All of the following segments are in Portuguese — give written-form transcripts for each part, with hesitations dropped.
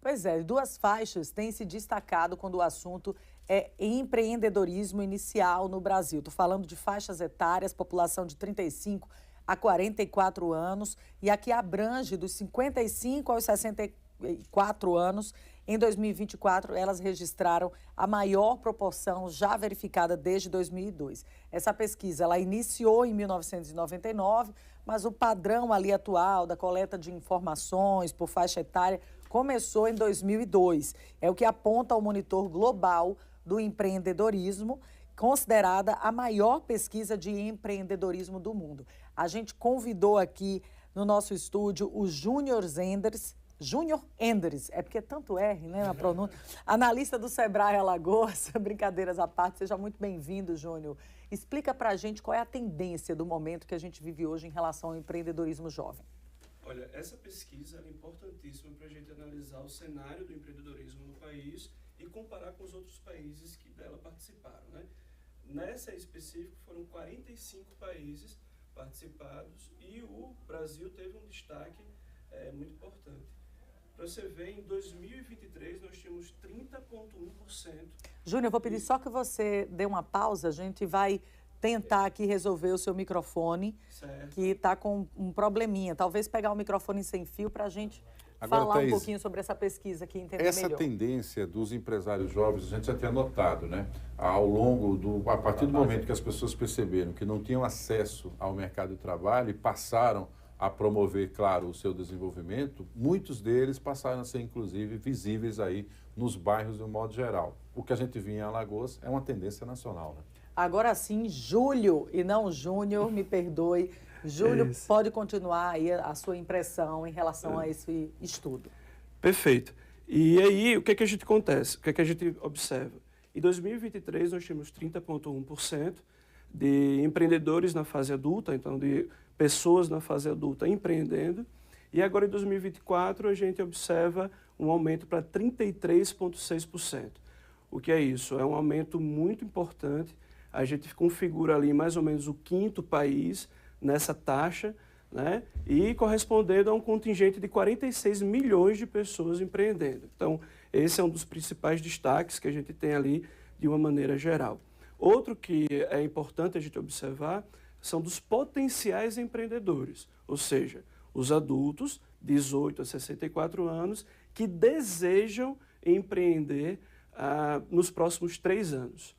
Pois é, duas faixas têm se destacado quando o assunto é empreendedorismo inicial no Brasil. Estou falando de faixas etárias, população de 35 a 44 anos, e aqui abrange dos 55 aos 64 anos. Em 2024, elas registraram a maior proporção já verificada desde 2002. Essa pesquisa ela iniciou em 1999, mas o padrão ali atual da coleta de informações por faixa etária começou em 2002. É o que aponta o Monitor Global do Empreendedorismo, considerada a maior pesquisa de empreendedorismo do mundo. A gente convidou aqui no nosso estúdio o Júnior Endres, é porque é tanto R, né, na pronúncia, analista do Sebrae Alagoas, brincadeiras à parte, seja muito bem-vindo, Júnior. Explica pra gente qual é a tendência do momento que a gente vive hoje em relação ao empreendedorismo jovem. Olha, essa pesquisa é importantíssima para a gente analisar o cenário do empreendedorismo no país e comparar com os outros países que dela participaram, né? Nessa específica, foram 45 países participados e o Brasil teve um destaque muito importante. Para você ver, em 2023 nós tínhamos 30,1%. Júnior, eu vou pedir só que você dê uma pausa, a gente vai tentar aqui resolver o seu microfone, certo, que está com um probleminha. Talvez pegar o microfone sem fio para a gente Agora, falar Thaís, um pouquinho sobre essa pesquisa aqui, entender essa melhor. tendência dos empresários jovens, a gente já tinha notado, né? A partir do momento que as pessoas perceberam que não tinham acesso ao mercado de trabalho e passaram a promover, claro, o seu desenvolvimento, muitos deles passaram a ser, inclusive, visíveis aí nos bairros de um modo geral. O que a gente vinha em Alagoas é uma tendência nacional, né? Agora sim, Júlio e não Júnior, me perdoe. Júlio, pode continuar aí a sua impressão em relação a esse estudo. Perfeito. E aí, o que é que a gente acontece? O que é que a gente observa? Em 2023, nós tínhamos 30,1% de empreendedores na fase adulta, então de pessoas na fase adulta empreendendo. E agora, em 2024, a gente observa um aumento para 33,6%. O que é isso? É um aumento muito importante. A gente configura ali mais ou menos o quinto país nessa taxa, né? E correspondendo a um contingente de 46 milhões de pessoas empreendendo. Então, esse é um dos principais destaques que a gente tem ali de uma maneira geral. Outro que é importante a gente observar são dos potenciais empreendedores, ou seja, os adultos, 18 a 64 anos, que desejam empreender nos próximos 3 anos.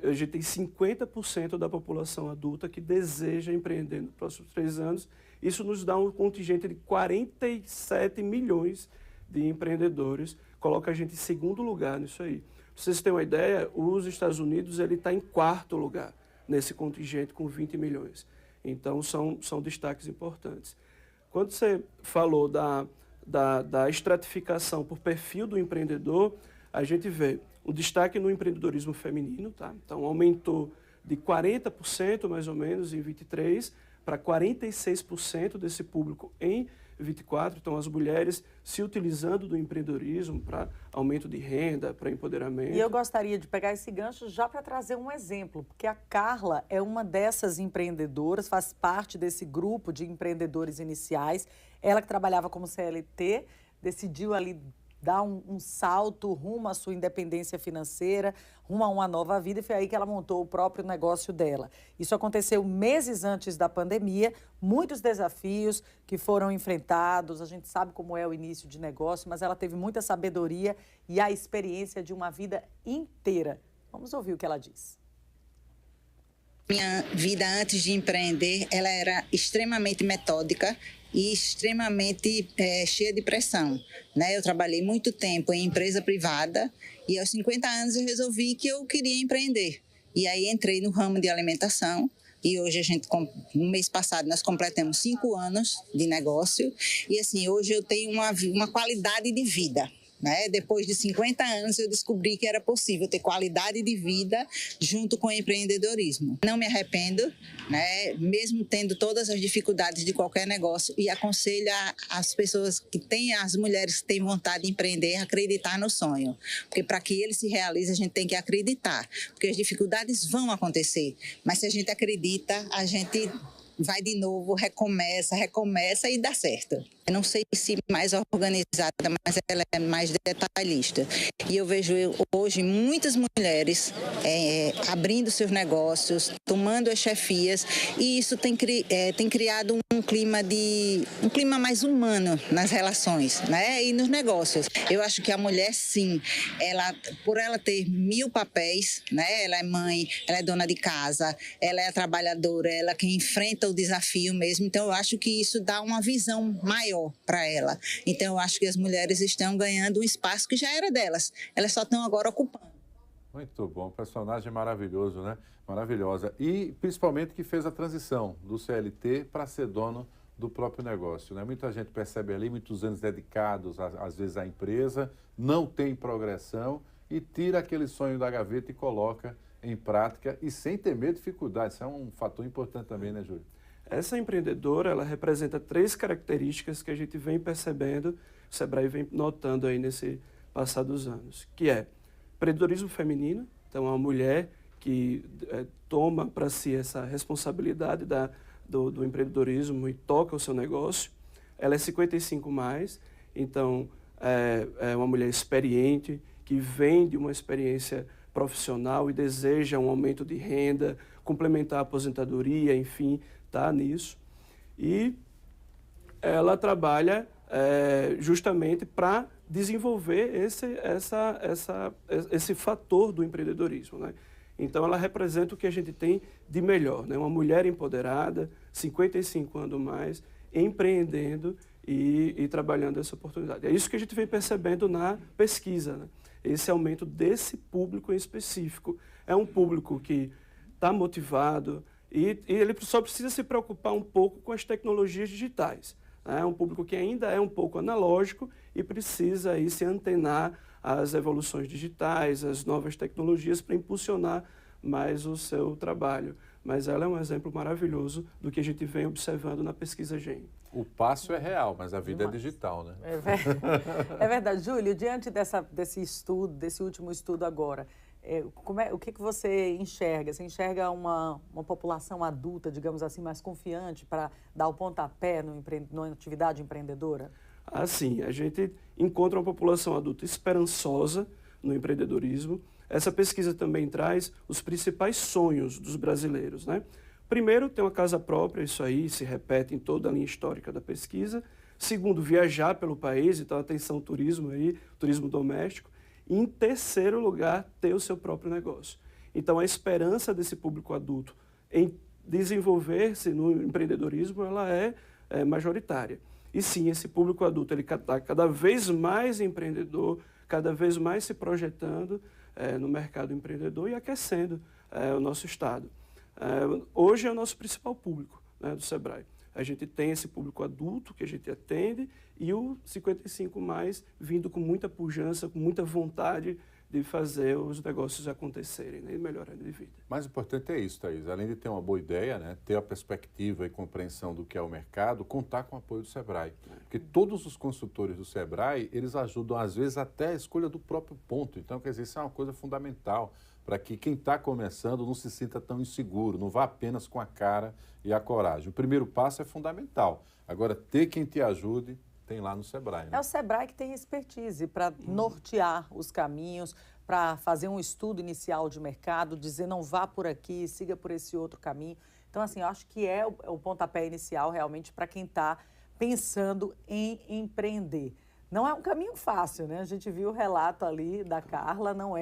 A gente tem 50% da população adulta que deseja empreender nos próximos 3 anos. Isso nos dá um contingente de 47 milhões de empreendedores, coloca a gente em segundo lugar nisso aí. Para vocês terem uma ideia, os Estados Unidos está em quarto lugar nesse contingente com 20 milhões. Então, são destaques importantes. Quando você falou da estratificação por perfil do empreendedor, a gente vê o destaque no empreendedorismo feminino, tá? Então, aumentou de 40% mais ou menos em 23 para 46% desse público em 24. Então, as mulheres se utilizando do empreendedorismo para aumento de renda, para empoderamento. E eu gostaria de pegar esse gancho já para trazer um exemplo, porque a Carla é uma dessas empreendedoras, faz parte desse grupo de empreendedores iniciais. Ela que trabalhava como CLT, decidiu ali dar um salto rumo à sua independência financeira, rumo a uma nova vida, e foi aí que ela montou o próprio negócio dela. Isso aconteceu meses antes da pandemia, muitos desafios que foram enfrentados, a gente sabe como é o início de negócio, mas ela teve muita sabedoria e a experiência de uma vida inteira. Vamos ouvir o que ela diz. Minha vida antes de empreender, ela era extremamente metódica e extremamente cheia de pressão, né? Eu trabalhei muito tempo em empresa privada e aos 50 anos eu resolvi que eu queria empreender. E aí entrei no ramo de alimentação e hoje no mês passado nós completamos 5 anos de negócio e assim, hoje eu tenho uma qualidade de vida. Né? Depois de 50 anos eu descobri que era possível ter qualidade de vida junto com o empreendedorismo. Não me arrependo, né? Mesmo tendo todas as dificuldades de qualquer negócio, e aconselho as pessoas as mulheres que têm vontade de empreender, a acreditar no sonho. Porque para que ele se realize a gente tem que acreditar, porque as dificuldades vão acontecer, mas se a gente acredita, a gente vai de novo, recomeça e dá certo. Eu não sei se mais organizada, mas ela é mais detalhista. E eu vejo hoje muitas mulheres abrindo seus negócios, tomando as chefias, e isso tem criado um clima mais humano nas relações, né? E nos negócios. Eu acho que a mulher, sim, por ela ter 1000 papéis, né? Ela é mãe, ela é dona de casa, ela é a trabalhadora, ela é quem enfrenta o desafio mesmo. Então, eu acho que isso dá uma visão maior para ela. Então, eu acho que as mulheres estão ganhando um espaço que já era delas. Elas só estão agora ocupando. Muito bom, personagem maravilhoso, né? Maravilhosa. E principalmente que fez a transição do CLT para ser dono do próprio negócio, né? Muita gente percebe ali muitos anos dedicados, às vezes, à empresa, não tem progressão e tira aquele sonho da gaveta e coloca em prática e sem temer dificuldades. Isso é um fator importante também, né, Júlio? Essa empreendedora, ela representa 3 características que a gente vem percebendo, o Sebrae vem notando aí nesse passar dos anos, que é empreendedorismo feminino, então a mulher que toma para si essa responsabilidade do empreendedorismo e toca o seu negócio. Ela é 55+, então é uma mulher experiente, que vem de uma experiência profissional e deseja um aumento de renda, complementar a aposentadoria, enfim, está nisso. E ela trabalha justamente para desenvolver esse fator do empreendedorismo, né? Então, ela representa o que a gente tem de melhor, né? Uma mulher empoderada, 55 anos mais, empreendendo e trabalhando essa oportunidade. É isso que a gente vem percebendo na pesquisa, né? Esse aumento desse público em específico. É um público que está motivado e ele só precisa se preocupar um pouco com as tecnologias digitais. É um público que ainda é um pouco analógico e precisa aí se antenar às evoluções digitais, às novas tecnologias para impulsionar mais o seu trabalho. Mas ela é um exemplo maravilhoso do que a gente vem observando na pesquisa GEM. O passo é real, mas a vida é digital, né? É verdade. Júlio, diante desse estudo, desse último estudo agora, o que você enxerga? Você enxerga uma população adulta, digamos assim, mais confiante para dar o pontapé numa atividade empreendedora? Assim, a gente encontra uma população adulta esperançosa no empreendedorismo. Essa pesquisa também traz os principais sonhos dos brasileiros, né? Primeiro, ter uma casa própria, isso aí se repete em toda a linha histórica da pesquisa. Segundo, viajar pelo país, então atenção turismo aí, turismo doméstico. E em terceiro lugar, ter o seu próprio negócio. Então, a esperança desse público adulto em desenvolver-se no empreendedorismo, ela é majoritária. E sim, esse público adulto ele está cada vez mais empreendedor, cada vez mais se projetando no mercado empreendedor e aquecendo o nosso Estado. Hoje é o nosso principal público, né, do Sebrae. A gente tem esse público adulto que a gente atende e o 55+, vindo com muita pujança, com muita vontade de fazer os negócios acontecerem, né, e melhorando de vida. Mais importante é isso, Thaís. Além de ter uma boa ideia, né, ter a perspectiva e compreensão do que é o mercado, contar com o apoio do Sebrae. Porque todos os consultores do Sebrae, eles ajudam, às vezes, até a escolha do próprio ponto. Então, quer dizer, isso é uma coisa fundamental para que quem está começando não se sinta tão inseguro, não vá apenas com a cara e a coragem. O primeiro passo é fundamental. Agora, ter quem te ajude, tem lá no Sebrae, né? É o Sebrae que tem expertise para nortear os caminhos, para fazer um estudo inicial de mercado, dizer não vá por aqui, siga por esse outro caminho. Então, assim, eu acho que é o pontapé inicial realmente para quem está pensando em empreender. Não é um caminho fácil, né? A gente viu o relato ali da Carla, não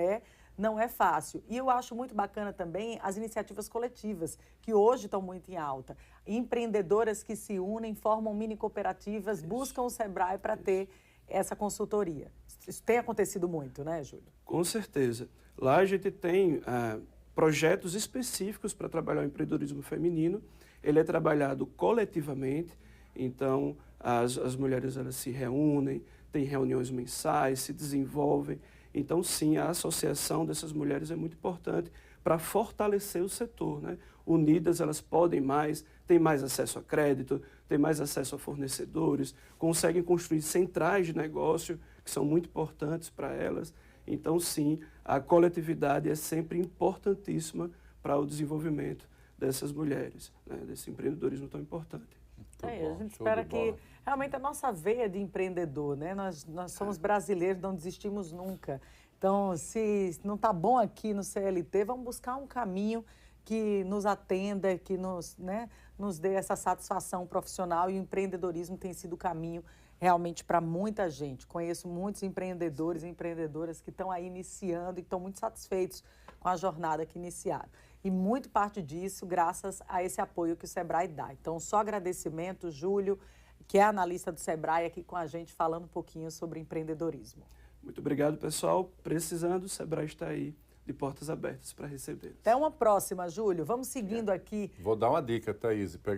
é fácil. E eu acho muito bacana também as iniciativas coletivas, que hoje estão muito em alta. Empreendedoras que se unem, formam mini cooperativas, buscam o Sebrae para ter essa consultoria. Isso tem acontecido muito, né, Júlio? Com certeza. Lá a gente tem projetos específicos para trabalhar o empreendedorismo feminino. Ele é trabalhado coletivamente, então as mulheres elas se reúnem, têm reuniões mensais, se desenvolvem. Então, sim, a associação dessas mulheres é muito importante para fortalecer o setor, né? Unidas, elas podem mais, têm mais acesso a crédito, têm mais acesso a fornecedores, conseguem construir centrais de negócio que são muito importantes para elas. Então, sim, a coletividade é sempre importantíssima para o desenvolvimento dessas mulheres, né, desse empreendedorismo tão importante. Muito A bom, gente show de espera que bola. realmente a nossa veia de empreendedor, né? Nós somos brasileiros, não desistimos nunca. Então, se não está bom aqui no CLT, vamos buscar um caminho que nos atenda, que nos, né, nos dê essa satisfação profissional, e o empreendedorismo tem sido o caminho realmente para muita gente. Conheço muitos empreendedores e empreendedoras que estão aí iniciando e estão muito satisfeitos com a jornada que iniciaram. E muito parte disso graças a esse apoio que o Sebrae dá. Então, só agradecimento, Júlio, que é analista do Sebrae, aqui com a gente falando um pouquinho sobre empreendedorismo. Muito obrigado, pessoal. Precisando, o Sebrae está aí de portas abertas para receber. Até uma próxima, Júlio. Vamos seguindo aqui. Vou dar uma dica, Thaís.